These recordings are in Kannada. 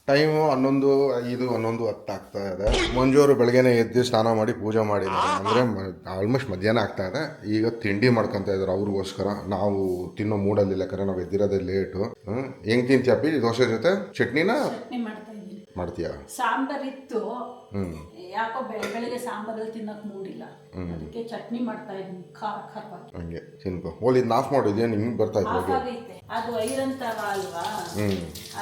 ಟೈಮು 11:05 11:10 ಆಗ್ತಾ ಇದೆ. ಮಂಜು ಅವರು ಬೆಳಗ್ಗೆನೆ ಎದ್ದು ಸ್ನಾನ ಮಾಡಿ ಪೂಜೆ ಮಾಡಿದ್ದಾರೆ. ಅಂದರೆ ಆಲ್ಮೋಸ್ಟ್ ಮಧ್ಯಾಹ್ನ ಆಗ್ತಾ ಇದೆ. ಈಗ ತಿಂಡಿ ಮಾಡ್ಕೊತಾ ಇದ್ದಾರೆ ಅವ್ರಿಗೋಸ್ಕರ. ನಾವು ತಿನ್ನೋ ಮೂಡಲ್ಲಿ ಯಾಕಂದ್ರೆ ನಾವು ಎದ್ದಿರೋದೇ ಲೇಟು. ಹೆಂಗೆ ತಿಂತೀಯಪ್ಪಿ ದೋಸೆ ಜೊತೆ ಚಟ್ನಿನ ಮಾಡ್ತೀಯಾ? ಸಾಂಬಾರ್ ಇತ್ತು, ಯಾಕೋ ಬೆಳಗ್ಗೆ ಸಾಂಬಾರಲ್ಲಿ ತಿನ್ನಕ್ ಮೂಡಿಲ್ಲ, ಅದಕ್ಕೆ ಚಟ್ನಿ ಮಾಡ್ತಾ ಇದ್ದೀನಿ ಖಾರವಾಗಿ. ಹಂಗೆ ತಿನ್ಕೋ. ಓಲ್ ಇದನ್ನ ಆಫ್ ಮಾಡಿದ್ಯಾ? ನಿಮ್ಗೆ ಬರ್ತಾ ಇತ್ತು ಅದು ಐರನ್ ತವ ಅಲ್ವಾ,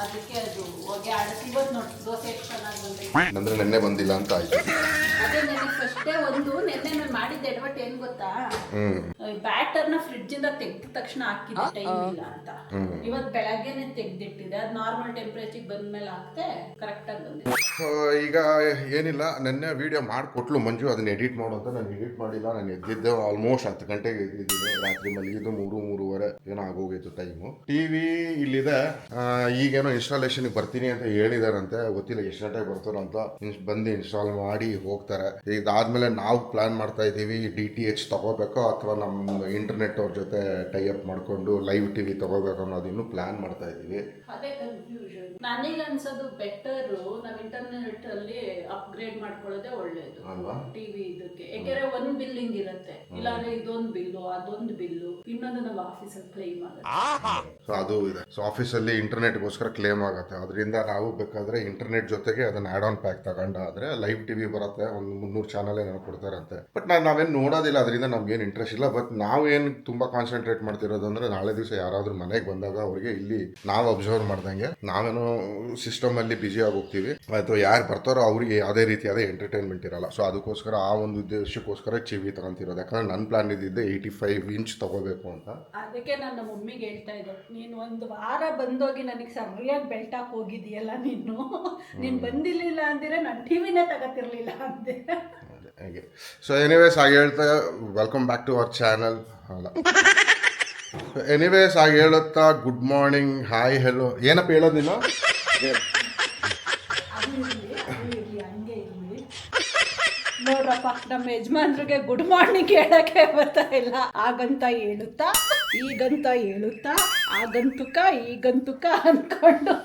ಅದಕ್ಕೆ ಅದು ಹೊಗೆ ಆಡಕ್ಕೆ. ಇವತ್ತು ನೋಡಿ ದೋಸೆ ಎಷ್ಟು ಚೆನ್ನಾಗಿ ಬಂದಿದೆ ಅಂದ್ರೆ ನೆನ್ನೆ ಬಂದಿಲ್ಲ ಅಂತ ಆಯ್ತು. ಅದೇ ನನಗೆ ಫಸ್ಟೇ ಒಂದು ನೆನ್ನೆ ಮಾಡಿದ್ದೆ ಎಡವಟ್ಟು ಏನ್ ಗೊತ್ತಾ, ಬ್ಯಾಟರ್ನ ಫ್ರಿಡ್ಜ್ ಇಂದ ತೆಗ್ದ ತಕ್ಷಣ ಹಾಕಿದ್ದೆ ಟೈಮ್ ಇಲ್ಲ ಅಂತ. ಇವತ್ತು ಬೆಳಗ್ಗೆನೆ ತೆಗ್ದಿಟ್ಟಿದೆ, ಅದು ನಾರ್ಮಲ್ ಟೆಂಪರೇಚರ್ ಬಂದ್ಮೇಲೆ ಹಾಕ್ತೆ ಕರೆಕ್ಟ್ ಆಗಿ ಬಂದಿದೆ. ಈಗ ಏನಿಲ್ಲ, ನೆನ್ನೆ ವಿಡಿಯೋ ಮಾಡಿಕೊಟ್ಲು ಮಂಜು, ಅದನ್ನ ಎಡಿಟ್ ಮಾಡು ಅಂತ. ನಾನು ಎಡಿಟ್ ಮಾಡಿಲ್ಲ. ನಾನು ಎದ್ದಿದ್ದೆ ಆಲ್ಮೋಸ್ಟ್ 10 ಗಂಟೆಗೆ ಎದ್ದಿದ್ದೀನಿ. ರಾತ್ರಿ ಮಲಗಿದ್ದು 3:03 ಏನೋ ಆಗೋಗಿತ್ತು ಟೈಮು. ಟಿವಿ ಇಲ್ಲಿದೆ. ಈಗೇನೋ ಇನ್ಸ್ಟಾಲೇಷನ್ ಬರ್ತೀನಿ ಅಂತ ಹೇಳಿದಾರಂತೆ, ಗೊತ್ತಿಲ್ಲ ಎಷ್ಟು ಗಂಟೆಗೆ ಬರ್ತಾರೋ ಅಂತ. ಬಂದು ಇನ್ಸ್ಟಾಲ್ ಮಾಡಿ ಹೋಗ್ತಾರೆ. ಇದಾದ್ಮೇಲೆ ನಾವು ಪ್ಲಾನ್ ಮಾಡ್ತಾ ಇದ್ದೀವಿ DTH ತಗೋಬೇಕೋ ಅಥವಾ ನಮ್ಮ ಇಂಟರ್ನೆಟ್ ಅವ್ರ ಜೊತೆ ಟೈ ಅಪ್ ಮಾಡ್ಕೊಂಡು ಲೈವ್ ಟಿವಿ ತಗೋಬೇಕು ಅನ್ನೋದು ಇನ್ನೂ ಪ್ಲಾನ್ ಮಾಡ್ತಾ ಇದ್ದೀವಿ. ನನಗೆ ಅನ್ಸೋದು ಬೆಟರ್ ನಾವು ಇಂಟರ್ನೆಟ್ ಅಲ್ಲಿ ಅಪ್ಗ್ರೇಡ್ ಮಾಡ್ಕೊಳ್ಳೋದೇ ಒಳ್ಳೇದು ಟಿವಿ ಇದಕ್ಕೆ. ಯಾಕೆಂದ್ರೆ ಒಂದ್ ಬಿಲ್ಲಿಂಗ್ ಇರುತ್ತೆ, ಇಲ್ಲಾಂದ್ರೆ ಇದೊಂದು ಬಿಲ್ಲು ಅದೊಂದು ಬಿಲ್ಲು, ಇನ್ನೊಂದು ನಾವು ಆಫೀಸಲ್ಲಿ ಕ್ಲೈಮ್ ಆಗುತ್ತೆ. ಸೊ ಅದು ಇದೆ. ಸೊ ಆಫೀಸಲ್ಲಿ ಇಂಟರ್ನೆಟ್ಗೋಸ್ಕರ ಕ್ಲೇಮ್ ಆಗುತ್ತೆ. ಅದರಿಂದ ನಾವು ಬೇಕಾದ್ರೆ ಇಂಟರ್ನೆಟ್ ಜೊತೆಗೆ ಅದನ್ನ ಆಡ್ ಆನ್ ಪ್ಯಾಕ್ ತಗೊಂಡಾದ್ರೆ ಲೈವ್ ಟಿವಿ ಬರುತ್ತೆ. ಒಂದು 300 ಚಾನಲ್ ಏನೋ ಕೊಡ್ತಾರಂತೆ. ಬಟ್ ನಾವೇನು ನೋಡೋದಿಲ್ಲ, ಅದರಿಂದ ನಮ್ಗೇನು ಇಂಟ್ರೆಸ್ಟ್ ಇಲ್ಲ. ಬಟ್ ನಾವೇನು ತುಂಬಾ ಕಾನ್ಸಂಟ್ರೇಟ್ ಮಾಡ್ತಿರೋದು ಅಂದ್ರೆ ನಾಳೆ ದಿವಸ ಯಾರಾದ್ರೂ ಮನೆಗೆ ಬಂದಾಗ ಅವ್ರಿಗೆ ಇಲ್ಲಿ ನಾವು ಅಬ್ಸರ್ವ್ ಮಾಡ್ದಂಗೆ ನಾವೇನೋ ಸಿಸ್ಟಮ್ ಅಲ್ಲಿ ಬಿಜಿ ಆಗೋಗ್ತೀವಿ, ಅಥವಾ ಯಾರು ಬರ್ತಾರೋ ಅವ್ರಿಗೆ ಯಾವುದೇ ರೀತಿಯಾದ ಎಂಟರ್ಟೈನ್ಮೆಂಟ್ ಇರಲ್ಲ. ಸೊ ಅದಕ್ಕೋಸ್ಕರ ಆ ಒಂದು ಉದ್ದೇಶಕ್ಕೋಸ್ಕರ ಟಿವಿ ತಗೊಂತಿರೋದು. ಯಾಕಂದ್ರೆ ನನ್ನ ಪ್ಲಾನ್ ಇದ್ದಿದ್ದೆ 85 ಇಂಚ್ ತಗೋಬೇಕು ಅಂತ. ಅದಕ್ಕೆ ನನ್ನ ಮಮ್ಮಿಗೆ ಹೇಳ್ತಾ ಇದ್ದೆ, ನೀನು ಒಂದು ವಾರ ಬಂದೋಗಿ ನನಗೆ ಸರಿಯಾಗಿ ಬೆಲ್ಟಾಕ್ ಹೋಗಿದೆಯಲ್ಲ, ನೀನು ಬಂದಿರಲಿಲ್ಲ ಅಂದಿರೆ ನಾನು ಟಿವಿನೇ ತಗೋತಿರ್ಲಿಲ್ಲ ಅಂದೆ. ಹಾಗೆ. ಸೊ ಎನಿವೇಸ್ ಹಾಗೆ ಹೇಳ್ತಾ welcome back to our channel. ಅಲ್ಲ ಎನಿವೇಸ್ ಹಾಗೆ ಹೇಳುತ್ತಾ ಗುಡ್ ಮಾರ್ನಿಂಗ್, ಹಾಯ್, ಹೆಲೋ ಏನಪ್ಪ ಹೇಳೋದಿಲ್ಲ. ನೋಡ್ರಪ್ಪ, ನಮ್ಮ ಯಜಮಾನ್ರಿಗೆ ಗುಡ್ ಮಾರ್ನಿಂಗ್ ಹೇಳಕ್ಕೆ ಬರ್ತಾ ಇಲ್ಲ. ಆಗಂತ ಹೇಳುತ್ತಾ ಈಗಂತ ಹೇಳುತ್ತಾ ಆಗಂತುಕ ಈಗಂತುಕ ಅನ್ಕೊಂಡು.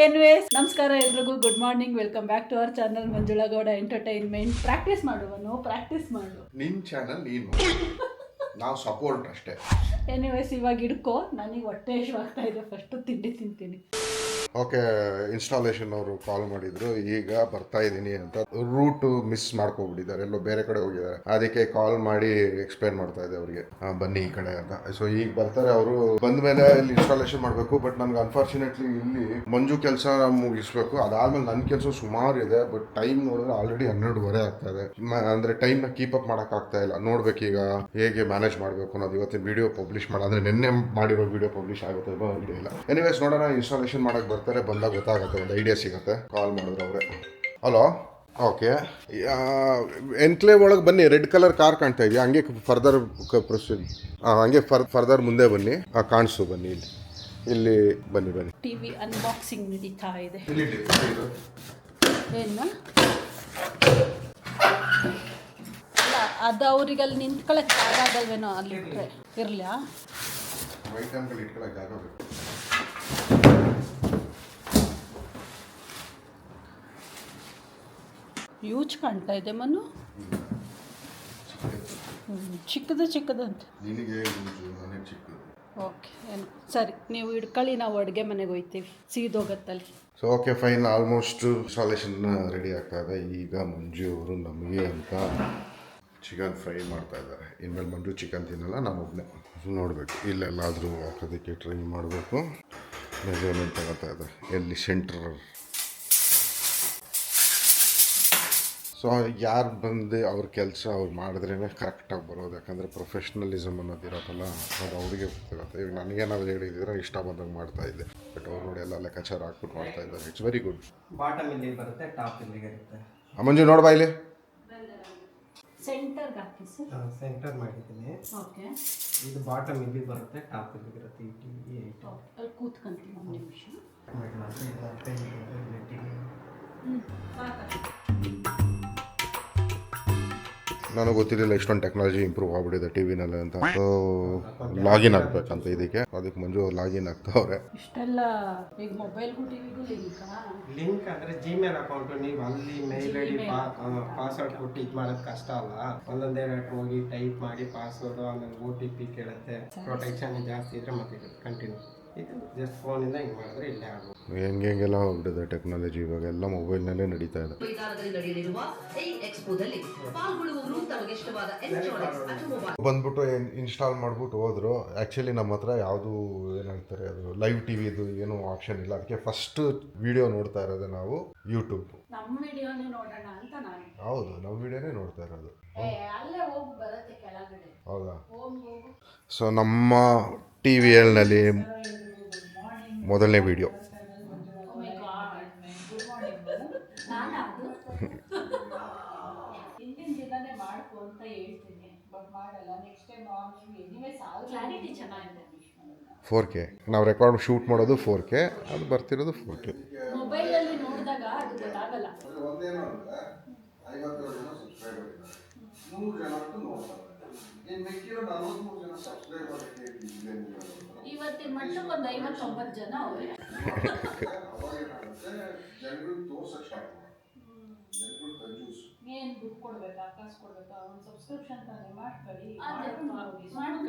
ಎನಿವೇಸ್ ನಮಸ್ಕಾರ ಎಲ್ರಿಗೂ, good morning, welcome back to our channel Manjula Gowda entertainment. Practice ಮಾಡುವನು, ಪ್ರಾಕ್ಟೀಸ್ ಮಾಡು. ನಿನ್ನ ಚಾನಲ್ ನೀನು, ನಾವು ಸಪೋರ್ಟ್ ಅಷ್ಟೇ. ಎನಿವೇಸ್ ಇವಾಗ ಹಿಡ್ಕೋ, ನನಗೆ ಹೊಟ್ಟೆ ಆಗ್ತಾ ಇದೆ, ಫಸ್ಟು ತಿಂಡಿ ತಿಂತೀನಿ. ಓಕೆ, ಇನ್ಸ್ಟಾಲೇಷನ್ ಅವರು ಕಾಲ್ ಮಾಡಿದ್ರು, ಈಗ ಬರ್ತಾ ಇದ್ದೀನಿ ಅಂತ. ರೂಟ್ ಮಿಸ್ ಮಾಡ್ಕೊಬಿಟ್ಟಿದ್ದಾರೆ, ಎಲ್ಲೋ ಬೇರೆ ಕಡೆ ಹೋಗಿದ್ದಾರೆ. ಅದಕ್ಕೆ ಕಾಲ್ ಮಾಡಿ ಎಕ್ಸ್ಪ್ಲೇನ್ ಮಾಡ್ತಾ ಇದೆ ಅವ್ರಿಗೆ, ಬನ್ನಿ ಈ ಕಡೆ ಅಂತ. ಸೊ ಈಗ ಬರ್ತಾರೆ ಅವರು. ಬಂದ ಮೇಲೆ ಇಲ್ಲಿ ಇನ್ಸ್ಟಾಲೇಷನ್ ಮಾಡಬೇಕು. ಬಟ್ ನನ್ಗೆ ಅನ್ಫಾರ್ಚುನೇಟ್ಲಿ ಇಲ್ಲಿ ಮಂಜು ಕೆಲಸ ಮುಗಿಸ್ಬೇಕು. ಅದಾದ್ಮೇಲೆ ನನ್ನ ಕೆಲಸ ಸುಮಾರು ಇದೆ. ಬಟ್ ಟೈಮ್ ನೋಡಿದ್ರೆ ಆಲ್ರೆಡಿ 12:30 ಆಗ್ತಾ ಇದೆ. ಅಂದ್ರೆ ಟೈಮ್ ನ ಕೀಪ್ ಅಪ್ ಮಾಡಕ್ ಆಗ್ತಾ ಇಲ್ಲ. ನೋಡ್ಬೇಕೀಗ ಹೇಗೆ ಮ್ಯಾನೇಜ್ ಮಾಡಬೇಕು ಅನ್ನೋದು. ಇವತ್ತಿನ ವಿಡಿಯೋ ಪಬ್ಲಿಷ್ ಅಂದ್ರೆ ನಿನ್ನೆ ಮಾಡಿರೋ ವಿಡಿಯೋ ಪಬ್ಲಿಷ್ ಆಗುತ್ತೆ ವಿಡಿಯೋ ಇಲ್ಲ. ಎನಿವೇಸ್ ನೋಡೋಣ, ಇನ್ಸ್ಟಾಲೇಷನ್ ಮಾಡಕ್ ಬರ್ತಾರೆ, ಬಂದಾಗ ಗೊತ್ತಾಗುತ್ತೆ, ಒಂದು ಐಡಿಯಾ ಸಿಗುತ್ತೆ. ಕಾಲ್ ಮಾಡಿದ್ರು ಅವರೇ. ಹಲೋ, ಓಕೆ, ಎನ್ಕ್ಲೇವ್ ಒಳಗೆ ಬನ್ನಿ. ರೆಡ್ ಕಲರ್ ಕಾರ್ ಕಾಣ್ತಾ ಇದೆಯಾ? ಹಂಗೆ ಫರ್ದರ್ ಪ್ರೊಸೀಡ್, ಹಂಗೆ ಫರ್ದರ್ ಮುಂದೆ ಬನ್ನಿ. ಕಾಣಿಸು, ಬನ್ನಿ ಇಲ್ಲಿ ಬನ್ನಿ. ಟಿವಿ ಅನ್ಬಾಕ್ಸಿಂಗ್ ನಡೀತಾ ಇದೆ. ಏನು ಅಲ್ಲ, ಅದು ಅವ್ರಿಗೆ ಅಲ್ಲಿ ನಿಂತ್ಕೊಳ್ಳೋಕೆ ಜಾಗ ಆಗಲ್ವೇನೋ, ಅಲ್ಲಿ ಇಟ್ಟರೆ ಇರಲ್ಲ. ಯೂಜ್ ಕಾಣ್ತಾ ಇದೆ ಮನು, ಚಿಕ್ಕದಂತ. ಓಕೆ, ಏನು ಸರಿ, ನೀವು ಇಟ್ಕೊಳ್ಳಿ, ನಾವು ಅಡುಗೆ ಮನೆಗೆ ಹೋಗ್ತೀವಿ, ಸೀದೋಗತ್ತಲ್ಲಿ. So okay fine, almost installation ready ಆಗ್ತಾ ಇದೆ. ಈಗ ಮಂಜು ಅವರು ನಮಗೆ ಅಂತ ಚಿಕನ್ ಫ್ರೈ ಮಾಡ್ತಾ ಇದ್ದಾರೆ. ಇನ್ಮೇಲೆ ಮಂಜು ಚಿಕನ್ ತಿನ್ನಲ್ಲ, ನಮ್ಮೊಬ್ಬನೇ. ನೋಡಬೇಕು, ಇಲ್ಲೆಲ್ಲಾದರೂ ಹಾಕೋದಕ್ಕೆ ಟ್ರೈ ಮಾಡಬೇಕು. ಮೆಜರ್ಮೆಂಟ್ ತಗೋತಾ ಇದ್ದಾರೆ ಎಲ್ಲಿ ಸೆಂಟ್ರ್. ಸೊ ಯಾರು ಬಂದು ಅವ್ರ ಕೆಲಸ ಅವ್ರು ಮಾಡಿದ್ರೇ ಕರೆಕ್ಟಾಗಿ ಬರೋದು. ಯಾಕಂದರೆ ಪ್ರೊಫೆಷ್ನಲಿಸಮ್ ಅನ್ನೋದಿರೋತ್ತಲ್ಲ, ಅದು ಅವ್ರಿಗೆ ಗೊತ್ತಾಗುತ್ತೆ. ಈಗ ನನಗೇನಾದ್ರು ಹೇಳಿದ್ರೆ ಇಷ್ಟ ಬಂದಂಗೆ ಮಾಡ್ತಾ ಇದ್ದೆ. ಬಟ್ ಅವ್ರು ನೋಡಿ ಎಲ್ಲ ಲೆಕ್ಕಾಚಾರ ಹಾಕ್ಬಿಟ್ಟು ಮಾಡ್ತಾ ಇದ್ದಾರೆ. It's very good. ಬಾಟಮ್ ಇಲ್ಲಿ ಬರುತ್ತೆ, ಟಾಪ್ ಇಲ್ಲಿಗೆ ಇರುತ್ತೆ. ಮಂಜು ನೋಡ್ಬಾ ಇಲ್ಲಿ. ಸೆಂಟರ್ಗೆ ಹಾಕಿ ಸರ್. ಸೆಂಟರ್ ಮಾಡಿದ್ದೀನಿ. ಓಕೆ, ಇದು ಬಾಟಮ್ ಇಲ್ಲಿ ಬರುತ್ತೆ, ಟಾಪ್ ಇಲ್ಲಿಗೆ ಇರುತ್ತೆ. ಅಲ್ಲಿ ಕೂತ್ಕೊಂತೀನಿ ಒಂದು ನಿಮಿಷ. ನನಗೆ ಗೊತ್ತಿರಲಿಲ್ಲ ಇಷ್ಟೊಂದು ಟೆಕ್ನಾಲಜಿ ಇಂಪ್ರೂವ್ ಆಗ್ಬಿಟ್ಟಿದೆ ಟಿವಿನಲ್ಲಿ ಅಂತ. ಸೊ ಲಾಗಿನ್ ಆಗಬೇಕಂತ ಇದಕ್ಕೆ. ಅದಕ್ಕೆ ಮಂಜು ಲಾಗಿನ್ ಆಗ್ತಾವ್ರೆ. ಇಷ್ಟೆಲ್ಲ ಈಗ ಮೊಬೈಲ್ಗೂ ಟಿವಿಗೂ ಲಿಂಕಾ? ಲಿಂಕ್ ಅಂದ್ರೆ ಜಿಮೇಲ್ ಅಕೌಂಟ್ ನೀವು ಅಲ್ಲಿ ಮೇಲ್ ಐಡಿ ಪಾಸ್ವರ್ಡ್ ಕೊಟ್ಟು ಇದು ಮಾಡೋದು ಕಷ್ಟ ಅಲ್ಲ. ಒಂದೊಂದೇ ಹೋಗಿ ಟೈಪ್ ಮಾಡಿ ಪಾಸ್ವರ್ಡ್, ಆಮೇಲೆ OTP ಕೇಳುತ್ತೆ. ಪ್ರೊಟೆಕ್ಷನ್ ಜಾಸ್ತಿ ಇದ್ರೆ ಮತ್ತೆ ಕಂಟಿನ್ಯೂ. ಇದು ಜಸ್ಟ್ ಫೋನಿಂದ ಹಿಂಗೆ ಮಾಡಿದ್ರೆ ಇಲ್ಲೇ ಆಗ್ಬೋದು. ಹೆಂಗೆಲ್ಲ ಹೋಗ್ಬಿಟ್ಟಿದೆ ಟೆಕ್ನಾಲಜಿ, ಇವಾಗ ಎಲ್ಲ ಮೊಬೈಲ್ನಲ್ಲೇ ನಡೀತಾ ಇದೆ. ಬಂದ್ಬಿಟ್ಟು ಇನ್ಸ್ಟಾಲ್ ಮಾಡ್ಬಿಟ್ಟು ಹೋದ್ರು. ಆ್ಯಕ್ಚುಲಿ ನಮ್ಮ ಹತ್ರ ಯಾವುದು ಏನಂತಾರೆ ಅದು ಲೈವ್ ಟಿವಿದು ಏನು ಆಪ್ಷನ್ ಇಲ್ಲ. ಅದಕ್ಕೆ ಫಸ್ಟ್ ವಿಡಿಯೋ ನೋಡ್ತಾ ಇರೋದು ನಾವು ಯೂಟ್ಯೂಬ್. ನಮ್ಮ ವಿಡಿಯೋನೇ ನೋಡೋಣ ಅಂತ ನಾನು. ಹೌದು, ನಮ್ಮ ವಿಡಿಯೋನೇ ನೋಡ್ತಾ ಇರೋದು. ಅಲ್ಲೇ ಹೋಗಿ ಬರುತ್ತೆ ಕೆಳಗಡೆ. ಹೌದಾ? ಸೊ ನಮ್ಮ TVLನಲ್ಲಿ ಮೊದಲನೇ ವಿಡಿಯೋ. ಹಿಂದಿನ ದಿನನೇ ಮಾಡ್ಕೊ ಅಂತ ಹೇಳ್ತೀನಿ, ಬಟ್ ಮಾಡಲ್ಲ. Next time morning anyways clarity ಚೆನ್ನಾಗಿದೆ. 4K ನಾವು ರೆಕಾರ್ಡ್ ಶೂಟ್ ಮಾಡೋದು 4K, ಅದು ಬರ್ತಿರೋದು 4K. ಮೊಬೈಲಲ್ಲಿ ನೋಡಿದಾಗ ಅದು ಗೊತ್ತಾಗಲ್ಲ. ಇವತ್ತಿನ ಮಟ್ಟಕ್ಕೆ ಒಂದು 59 ಜನ ಅವರೇ. ಏನು ದುಡ್ಡು ಕೊಡ್ಬೇಕಾ, ಕಾಸು ಕೊಡ್ಬೇಕಾ? ಒಂದು ಸಬ್ಸ್ಕ್ರಿಪ್ಷನ್ ತಾನೇ ಮಾಡ್ಕೊಳ್ಳಿ.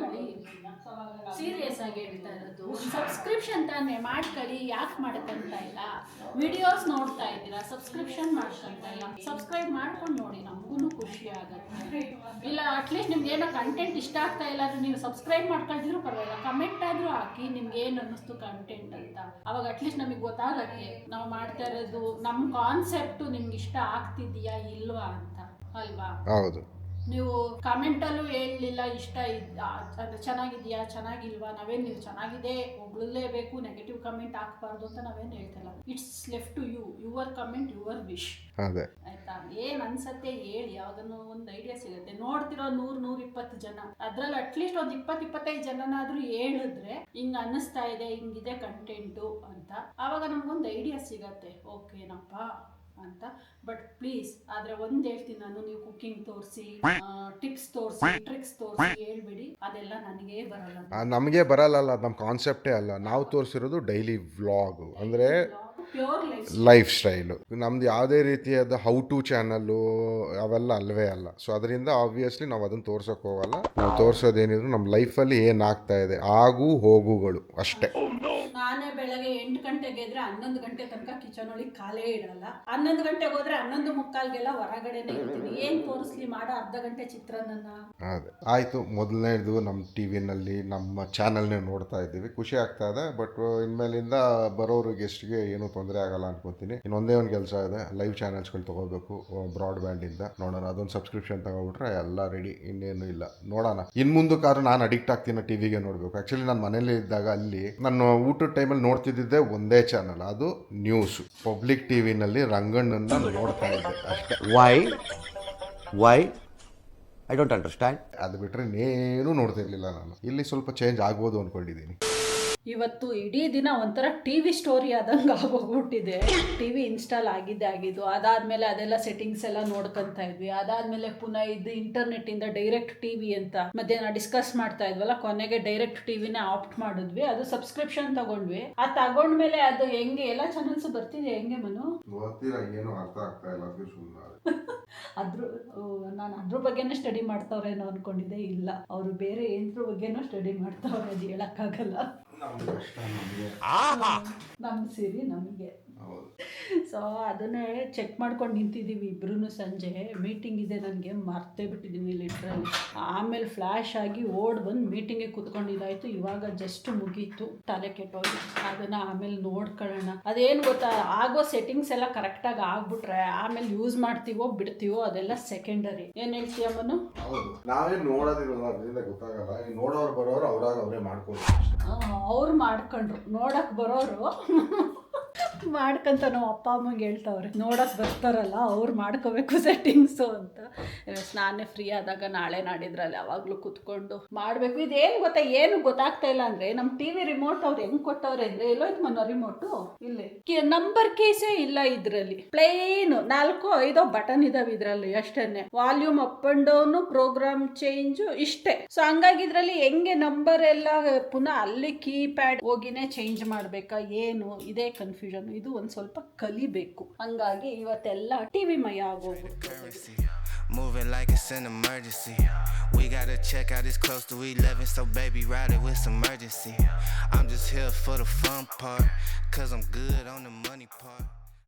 ಸೀರಿಯಸ್ ಆಗಿ ಹೇಳ್ತಾ ಇರೋದು, ಒಂದು ಸಬ್ಸ್ಕ್ರಿಪ್ಷನ್ ತಾನೇ ಮಾಡ್ಕೊಳ್ಳಿ. ಯಾಕೆ ಮಾಡ್ಕೊಂತ ಇಲ್ಲ? ವಿಡಿಯೋಸ್ ನೋಡ್ತಾ ಇದ್ದೀರಾ, ಸಬ್ಸ್ಕ್ರಿಪ್ಷನ್ ಮಾಡ್ಕೊಂತ ಇಲ್ಲ. ಸಬ್ಸ್ಕ್ರೈಬ್ ಮಾಡ್ಕೊಂಡು ನೋಡಿ, ನಮಗೂ ಖುಷಿ ಆಗುತ್ತೆ. ಇಲ್ಲ ಅಟ್ಲೀಸ್ಟ್ ನಿಮ್ಗೆ ಏನೋ ಕಂಟೆಂಟ್ ಇಷ್ಟ ಆಗ್ತಾ ಇಲ್ಲ ಅಂದ್ರೆ ನೀವು ಸಬ್ಸ್ಕ್ರೈಬ್ ಮಾಡ್ಕೊಳ್ತಿದ್ರು ಪರವಾಗಿಲ್ಲ, ಕಮೆಂಟ್ ಆದರೂ ಹಾಕಿ ನಿಮ್ಗೆ ಏನು ಅನ್ನಿಸ್ತು ಕಂಟೆಂಟ್ ಅಂತ. ಅವಾಗ ಅಟ್ಲೀಸ್ಟ್ ನಮಗೆ ಗೊತ್ತಾಗತ್ತೆ ನಾವು ಮಾಡ್ತಾ ಇರೋದು ನಮ್ಮ ಕಾನ್ಸೆಪ್ಟು ನಿಮ್ಗೆ ಇಷ್ಟ ಆಗ್ತಿದೆಯಾ ಇಲ್ವಾ ಅಂತ, ಅಲ್ವಾ? ಹೌದು. ನೀವು ಕಮೆಂಟಲ್ಲೂ ಹೇಳಲಿಲ್ಲ ಇಷ್ಟ ಅದು ಚೆನ್ನಾಗಿದೆಯಾ ಚೆನ್ನಾಗಿಲ್ವಾ, ನಾವೇನು ನೀವು ಚೆನ್ನಾಗಿದೆ ಹೊಗಳಲೇಬೇಕು, ನೆಗೆಟಿವ್ ಕಮೆಂಟ್ ಹಾಕಬಾರ್ದು ಅಂತ ನಾವೇನು ಹೇಳ್ತಿಲ್ಲ. It's left to you, your comment your wish. ಆಯ್ತಾ? ಏನು ಅನ್ಸತ್ತೆ ಹೇಳಿ, ಯಾವುದನ್ನು ಒಂದು ಐಡಿಯಾ ಸಿಗುತ್ತೆ. ನೋಡ್ತಿರೋ 100-120 ಜನ, ಅದ್ರಲ್ಲಿ ಅಟ್ಲೀಸ್ಟ್ ಒಂದು 20-25 ಜನನಾದ್ರೂ ಹೇಳಿದ್ರೆ ಹಿಂಗೆ ಅನ್ನಿಸ್ತಾ ಇದೆ, ಹಿಂಗಿದೆ ಕಂಟೆಂಟು ಅಂತ, ಆವಾಗ ನಮ್ಗೊಂದು ಐಡಿಯಾ ಸಿಗತ್ತೆ. ಓಕೆನಪ್ಪ ಅಂತ. ಬಟ್ ಪ್ಲೀಸ್ ಆದರೆ ಒಂದು ಹೇಳ್ತೀನಿ ನಾನು, ನೀವು ಕುಕ್ಕಿಂಗ್ ತೋರಿಸಿ, ಟಿಪ್ಸ್ ತೋರಿಸಿ, ಟ್ರಿಕ್ಸ್ ತೋರಿಸಿ ಹೇಳ್ಬೇಡಿ, ಅದೆಲ್ಲ ನನಗೇ ಬರಲ್ಲ. ನಮಗೆ ಬರಲ್ಲ, ನಮ್ಮ ಕಾನ್ಸೆಪ್ಟೇ ಅಲ್ಲ. ನಾವು ತೋರಿಸಿರೋದು ಡೈಲಿ ವ್ಲಾಗ್, ಅಂದರೆ ಪ್ಯೂರ್ ಲೈಫ್ ಸ್ಟೈಲು. ನಮ್ದು ಯಾವುದೇ ರೀತಿಯಾದ ಹೌ ಟು ಚಾನಲ್ಲು ಅವೆಲ್ಲ ಅಲ್ಲವೇ ಅಲ್ಲ. ಸೊ ಅದರಿಂದ ಆಬ್ವಿಯಸ್ಲಿ ನಾವು ಅದನ್ನು ತೋರ್ಸೋಕೆ ಹೋಗಲ್ಲ. ನಾವು ತೋರಿಸೋದೇನಿದ್ರು ನಮ್ಮ ಲೈಫಲ್ಲಿ ಏನಾಗ್ತಾ ಇದೆ, ಆಗು ಹೋಗುಗಳು ಅಷ್ಟೇ. ನಾನೇ ಬೆಳಗ್ಗೆ 8 ಗಂಟೆಗೆ ಎದ್ರೆ 11 ಗಂಟೆ ತನಕ ಕಿಚನ್ ಒಳಗೆ ಕಾಲೇ ಇಡಲ್ಲ. 11 ಗಂಟೆಗೆ ಹೋದ್ರೆ 11:45ಗೆಲ್ಲ ಹೊರಗಡೆನೆ ಇರ್ತೀನಿ. ಏನ್ ತೋರಿಸ್ಲಿ, ಮಾಡೋ ಅರ್ಧ ಗಂಟೆ ಚಿತ್ರಾನ್ನ. ಅದೇ ಆಯಿತು. ಮೊದಲನೇದು ನಮ್ಮ TVನಲ್ಲಿ ನಮ್ಮ ಚಾನಲ್ನೇ ನೋಡ್ತಾ ಇದ್ದೀವಿ, ಖುಷಿ ಆಗ್ತಾ ಇದೆ. ಬಟ್ ಇನ್ಮೇಲಿಂದ ಬರೋರು ಗೆಸ್ಟ್ಗೆ ಏನೂ ತೊಂದರೆ ಆಗಲ್ಲ ಅನ್ಕೊತೀನಿ. ಇನ್ನೊಂದೇ ಒಂದು ಕೆಲಸ ಇದೆ, ಲೈವ್ ಚಾನಲ್ಸ್ಗಳು ತೊಗೋಬೇಕು ಬ್ರಾಡ್ಬ್ಯಾಂಡಿಂದ. ನೋಡೋಣ, ಅದೊಂದು ಸಬ್ಸ್ಕ್ರಿಪ್ಷನ್ ತಗೊಬಿಟ್ರೆ ಎಲ್ಲ ರೆಡಿ, ಇನ್ನೇನು ಇಲ್ಲ. ನೋಡೋಣ ಇನ್ನು ಮುಂದಕ್ಕಾದ್ರೂ ನಾನು ಅಡಿಕ್ಟ್ ಆಗ್ತೀನಿ ಟಿವಿಗೆ ನೋಡಬೇಕು. ಆ್ಯಕ್ಚುಲಿ ನಾನು ಮನೇಲಿ ಇದ್ದಾಗ ಅಲ್ಲಿ ನಾನು ಊಟದ ಟೈಮಲ್ಲಿ ನೋಡ್ತಿದ್ದೆ ಒಂದೇ ಚಾನಲ್, ಅದು ನ್ಯೂಸ್. ಪಬ್ಲಿಕ್ ಟಿವಿನಲ್ಲಿ ರಂಗಣ್ಣನ ನೋಡ್ತಾ ಇದ್ದೆ ಅಷ್ಟೇ. Why I don't understand. ಅದು ಬಿಟ್ಟರೆ ಇನ್ನೇನು ನೋಡ್ತಿರ್ಲಿಲ್ಲ ನಾನು. ಇಲ್ಲಿ ಸ್ವಲ್ಪ ಚೇಂಜ್ ಆಗ್ಬೋದು ಅಂದ್ಕೊಂಡಿದ್ದೀನಿ. ಇವತ್ತು ಇಡೀ ದಿನ ಒಂಥರ TV ಸ್ಟೋರಿ ಆದಂಗೆ ಆಗೋಗ್ಬಿಟ್ಟಿದೆ. TV ಇನ್ಸ್ಟಾಲ್ ಆಗಿದ್ದು ಅದಾದಮೇಲೆ ಅದೆಲ್ಲ ಸೆಟ್ಟಿಂಗ್ಸ್ ಎಲ್ಲ ನೋಡ್ಕೊತಾ ಇದ್ವಿ. ಅದಾದಮೇಲೆ ಪುನಃ ಇದು ಇಂಟರ್ನೆಟ್ಟಿಂದ ಡೈರೆಕ್ಟ್ TV ಅಂತ ಮಧ್ಯಾಹ್ನ ಡಿಸ್ಕಸ್ ಮಾಡ್ತಾ ಇದ್ವಲ್ಲ, ಕೊನೆಗೆ ಡೈರೆಕ್ಟ್ TVನೇ ಆಪ್ಟ್ ಮಾಡಿದ್ವಿ. ಅದು ಸಬ್ಸ್ಕ್ರಿಪ್ಷನ್ ತಗೊಂಡ್ವಿ. ಅದು ತಗೊಂಡ್ಮೇಲೆ ಅದು ಹೆಂಗೆ ಎಲ್ಲ ಚಾನಲ್ಸ್ ಬರ್ತಿದೆ, ಹೆಂಗೆ ಮನು ಏನು ಅರ್ಥ ಆಗ್ತಾ ಇಲ್ಲ. ನಾನು ಅದ್ರ ಬಗ್ಗೆನೇ ಸ್ಟಡಿ ಮಾಡ್ತಾವ್ರೇನೋ ಅನ್ಕೊಂಡಿದ್ದೆ. ಇಲ್ಲ, ಅವರು ಬೇರೆ ಏನ್ರ ಬಗ್ಗೆನೋ ಸ್ಟಡಿ ಮಾಡ್ತಾವ್ರೆ, ಅದು ಹೇಳಕ್ಕಾಗಲ್ಲ. ನಮ್ಮ ಸಿರಿ ನಮಗೆ. ಸೊ ಅದನ್ನೇ ಚೆಕ್ ಮಾಡ್ಕೊಂಡು ನಿಂತಿದ್ದೀವಿ ಇಬ್ರು. ಸಂಜೆ ಮೀಟಿಂಗ್ ಇದೆ, ನನಗೆ ಮರ್ತೇ ಬಿಟ್ಟಿದ್ದೀನಿ ಲಿಟ್ರಲಿ. ಆಮೇಲೆ ಫ್ಲ್ಯಾಶ್ ಆಗಿ ಓಡ್ ಬಂದು ಮೀಟಿಂಗಿಗೆ ಕೂತ್ಕೊಂಡಿದ್ದಾಯ್ತು. ಇವಾಗ ಜಸ್ಟ್ ಮುಗೀತು, ತಲೆ ಕೆಟ್ಟೋಗಿ. ಅದನ್ನು ಆಮೇಲೆ ನೋಡ್ಕೊಳ್ಳೋಣ. ಅದೇನು ಗೊತ್ತಾ, ಆಗೋ ಸೆಟ್ಟಿಂಗ್ಸ್ ಎಲ್ಲ ಕರೆಕ್ಟಾಗಿ ಆಗ್ಬಿಟ್ರೆ ಆಮೇಲೆ ಯೂಸ್ ಮಾಡ್ತೀವೋ ಬಿಡ್ತೀವೋ ಅದೆಲ್ಲ ಸೆಕೆಂಡರಿ. ಏನು ಹೇಳ್ತೀಯ ಮನು? ನಾವೇ ನೋಡೋದಿರೋದು, ಅದರಿಂದ ಗೊತ್ತಾಗಲ್ಲ. ನೋಡೋರು ಬರೋರು ಅವರೇ ಮಾಡ್ಕೊಂಡು ಅವ್ರು ಮಾಡ್ಕೊಂಡ್ರು, ನೋಡಕ್ ಬರೋರು ಮಾಡ್ಕೊಂತ ನಾವು ಅಪ್ಪ ಅಮ್ಮಗೆ ಹೇಳ್ತಾವ್ರೆ, ನೋಡಕ್ ಬರ್ತಾರಲ್ಲ ಅವ್ರು ಮಾಡ್ಕೋಬೇಕು ಸೆಟ್ಟಿಂಗ್ಸು ಅಂತ. ನಾನೇ ಫ್ರೀ ಆದಾಗ ನಾಳೆ ನಾಡಿದ್ರಲ್ಲಿ ಯಾವಾಗಲೂ ಕುತ್ಕೊಂಡು ಮಾಡಬೇಕು. ಇದೇನು ಗೊತ್ತಾ, ಏನು ಗೊತ್ತಾಗ್ತಾ ಇಲ್ಲ ಅಂದರೆ, ನಮ್ಮ TV ರಿಮೋಟ್ ಅವ್ರು ಹೆಂಗೆ ಕೊಟ್ಟವ್ರೆ ಅಂದರೆ, ಎಲ್ಲೋಯ್ತು ಮನೋ ರಿಮೋಟು? ಇಲ್ಲಿ ನಂಬರ್ ಕೇಸೇ ಇಲ್ಲ ಇದರಲ್ಲಿ. ಪ್ಲೇನು 4-5 ಬಟನ್ ಇದಾವೆ ಇದರಲ್ಲಿ ಅಷ್ಟೇನೆ. Volume up and down, program change, ಇಷ್ಟೇ. ಸೊ ಹಂಗಾಗಿ ಇದರಲ್ಲಿ ಹೆಂಗೆ ನಂಬರ್ ಎಲ್ಲ ಪುನಃ ಅಲ್ಲಿ ಕೀಪ್ಯಾಡ್ ಹೋಗಿನೇ ಚೇಂಜ್ ಮಾಡಬೇಕಾ, ಏನು ಇದೇ ಕನ್ಫ್ಯೂಷನ್. ಇದು ಒಂದ್ ಸ್ವಲ್ಪ ಕಲಿಬೇಕು. ಹಂಗಾಗಿ ಇವತ್ತೆಲ್ಲ ಟಿವಿ ಮಯ ಆಗೋಗ್ಬಿಟ್ಟು. Moving like it's an emergency. We gotta check out, it's close to 11, so baby ride it with some urgency. I'm just here for the fun part, cause I'm good on the money part.